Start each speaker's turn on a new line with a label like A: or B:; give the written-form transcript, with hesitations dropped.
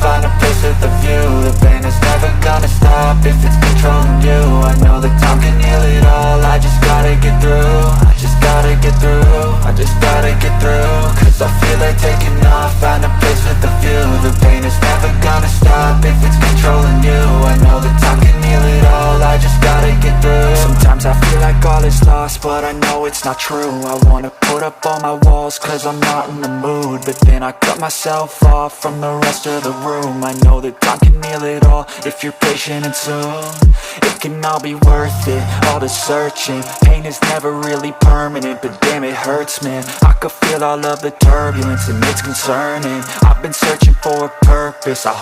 A: find a place with a view. The pain is never gonna stop if it's controlling you. I know that time can heal it all, I just gotta get through. I just gotta get through, I just gotta get through. Cause I feel like taking off, find a place with a view. The pain is never gonna stop if it's controlling you. I know that time can heal it all, I just gotta get through. Sometimes I feel like all is lost, but I know it's not true. I wanna put up all my walls cause I'm not in the mood, but then I cut myself off from the rest of the room. I know that time can heal it all if you're patient and soon it can all be worth it, all the searching. Pain is never really permanent, but damn it hurts, man. I could feel all of the turbulence and it's concerning. I've been searching for a purpose, I